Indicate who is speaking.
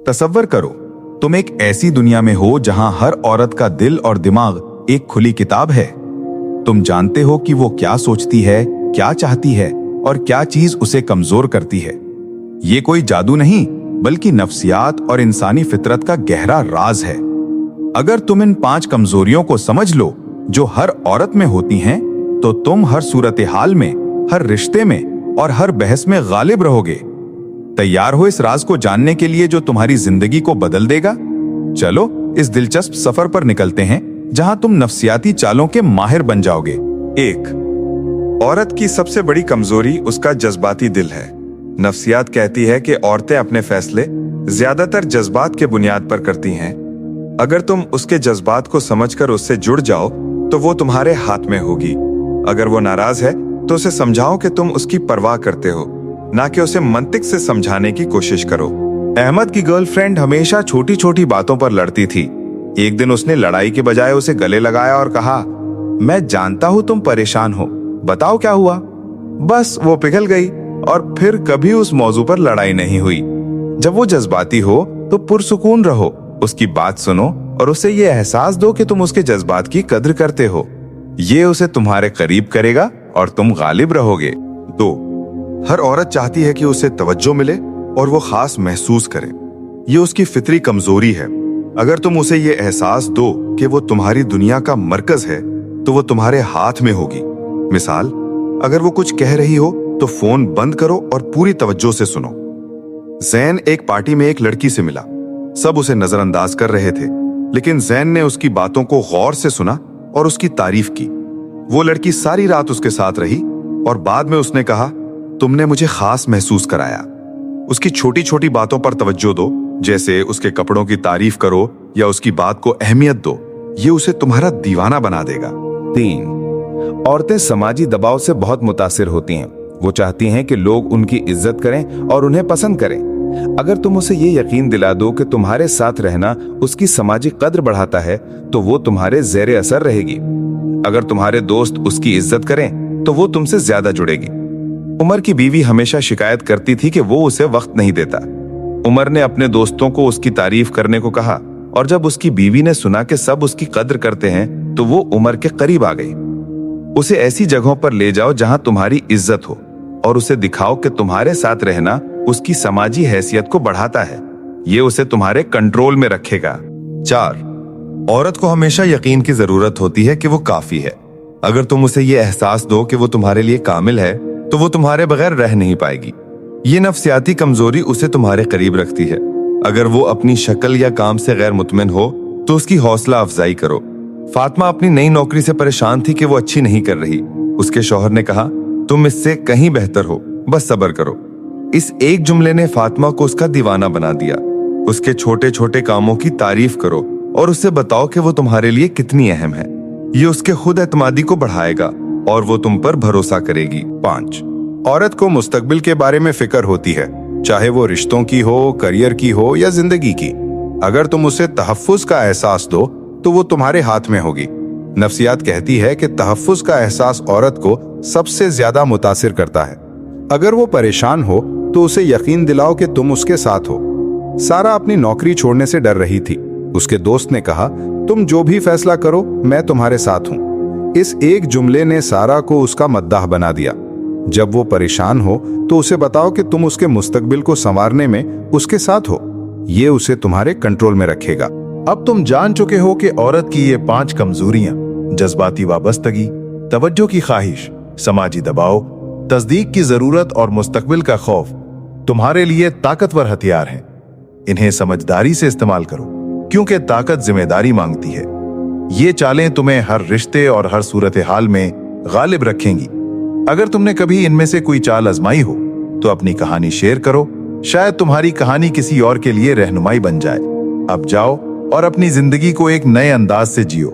Speaker 1: तसव्वुर करो, तुम एक ऐसी दुनिया में हो जहां हर औरत का दिल और दिमाग एक खुली किताब है। तुम जानते हो कि वो क्या सोचती है, क्या चाहती है और क्या चीज उसे कमजोर करती है। ये कोई जादू नहीं, बल्कि नफ्सियात और इंसानी फितरत का गहरा राज है। अगर तुम इन 5 कमजोरियों को समझ लो जो हर औरत में होती हैं, तो तुम हर सूरत हाल में, हर रिश्ते में और हर बहस में गालिब रहोगे। तैयार हो इस राज को जानने के लिए जो तुम्हारी जिंदगी को बदल देगा? चलो इस दिलचस्प सफर पर निकलते हैं जहां तुम नफ्सियाती चालों के माहिर बन जाओगे। 1. औरत की सबसे बड़ी कमजोरी उसका जज्बाती दिल है। नफ्सियात कहती है कि औरतें अपने फैसले ज्यादातर जज्बात के बुनियाद पर करती हैं। अगर तुम उसके जज्बात को समझकर उससे जुड़ जाओ तो वो तुम्हारे हाथ में होगी। अगर वो नाराज है तो उसे समझाओ कि तुम उसकी परवाह करते हो, ना कि उसे मंतिक से समझाने की कोशिश करो। अहमद की गर्लफ्रेंड हमेशा छोटी छोटी बातों पर लड़ती थी। एक दिन उसने लड़ाई के बजाय उसे गले लगाया और कहा, मैं जानता हूं तुम परेशान हो, बताओ क्या हुआ। बस वो पिघल गई और फिर कभी उस मौजू पर लड़ाई नहीं हुई। जब वो जज्बाती हो तो पुरसुकून रहो, उसकी बात सुनो और उसे ये एहसास दो कि तुम उसके जज्बात की कद्र करते हो। ये उसे तुम्हारे करीब करेगा और तुम गालिब रहोगे। 2. हर औरत चाहती है कि उसे तवज्जो मिले और वो खास महसूस करे। ये उसकी फितरी कमजोरी है। अगर तुम उसे ये एहसास दो कि वो तुम्हारी दुनिया का मरकज है तो वो तुम्हारे हाथ में होगी। मिसाल, अगर वो कुछ कह रही हो तो फोन बंद करो और पूरी तवज्जो से सुनो। जैन एक पार्टी में एक लड़की से मिला। सब उसे नजरअंदाज कर रहे थे, लेकिन जैन ने उसकी बातों को गौर से सुना और उसकी तारीफ की। वो लड़की सारी रात उसके साथ रही और बाद में उसने कहा, तुमने मुझे खास महसूस कराया। उसकी छोटी छोटी बातों पर तवज्जो दो, जैसे उसके कपड़ों की तारीफ करो या उसकी बात को अहमियत दो। ये उसे तुम्हारा दीवाना बना देगा।
Speaker 2: 3. औरतें समाजी दबाव से बहुत मुतासिर होती हैं। वो चाहती हैं कि लोग उनकी इज्जत करें और उन्हें पसंद करें। अगर तुम उसे ये यकीन दिला दो कि तुम्हारे साथ रहना उसकी समाजी कद्र बढ़ाता है, तो वो तुम्हारे ज़ेरे असर रहेगी। अगर तुम्हारे दोस्त उसकी इज्जत करें तो वो तुमसे ज्यादा जुड़ेगी। उमर की बीवी हमेशा शिकायत करती थी कि वो उसे वक्त नहीं देता। उमर ने अपने दोस्तों को उसकी तारीफ करने को कहा और जब उसकी बीवी ने सुना कि सब उसकी कद्र करते हैं तो वो उमर के करीब आ गई। उसे ऐसी जगहों पर ले जाओ जहां तुम्हारी इज्जत हो और उसे दिखाओ कि तुम्हारे साथ रहना उसकी समाजी हैसियत को बढ़ाता है। ये उसे तुम्हारे कंट्रोल में रखेगा।
Speaker 1: 4. औरत को हमेशा यकीन की जरूरत होती है कि वो काफी है। अगर तुम उसे ये एहसास दो कि वो तुम्हारे लिए कामिल है तो वो तुम्हारे बगैर रह नहीं पाएगी। ये नफ्सियाती कमजोरी उसे तुम्हारे करीब रखती है। अगर वो अपनी शक्ल या काम से गैर मुतमिन हो तो उसकी हौसला अफजाई करो। फातिमा अपनी नई नौकरी से परेशान थी कि वो अच्छी नहीं कर रही। उसके शौहर ने कहा, तुम इससे कहीं बेहतर हो, बस सब्र करो। इस एक जुमले ने फातिमा को उसका दीवाना बना दिया। उसके छोटे छोटे कामों की तारीफ करो और उसे बताओ कि वो तुम्हारे लिए कितनी अहम है। ये उसके खुद एतमादी को बढ़ाएगा और वो तुम पर भरोसा करेगी। 5. औरत को मुस्तकबिल के बारे में फिक्र होती है, चाहे वो रिश्तों की हो, करियर की हो या जिंदगी की। अगर तुम उसे तहफ्फुज का एहसास दो तो वो तुम्हारे हाथ में होगी। नफ्सियात कहती है कि तहफ्फुज का एहसास औरत को सबसे ज्यादा मुतासिर करता है। अगर वो परेशान हो तो उसे यकीन दिलाओ कि तुम उसके साथ हो। सारा अपनी नौकरी छोड़ने से डर रही थी। उसके दोस्त ने कहा, तुम जो भी फैसला करो मैं तुम्हारे साथ हूं। इस एक जुमले ने सारा को उसका मद्दाह बना दिया। जब वो परेशान हो तो उसे बताओ कि तुम उसके मुस्तकबिल को संवारने में उसके साथ हो। ये उसे तुम्हारे कंट्रोल में रखेगा।
Speaker 3: अब तुम जान चुके हो कि औरत की ये 5 कमजोरियां, जज्बाती वाबस्तगी, तवज्जो की ख्वाहिश, समाजी दबाव, तस्दीक की जरूरत और मुस्तकबिल का खौफ तुम्हारे लिए ताकतवर हथियार हैं। इन्हें समझदारी से इस्तेमाल करो, क्योंकि ताकत जिम्मेदारी मांगती है। ये चालें तुम्हें हर रिश्ते और हर सूरत हाल में गालिब रखेंगी। अगर तुमने कभी इनमें से कोई चाल आजमाई हो तो अपनी कहानी शेयर करो। शायद तुम्हारी कहानी किसी और के लिए रहनुमाई बन जाए। अब जाओ और अपनी जिंदगी को एक नए अंदाज से जियो।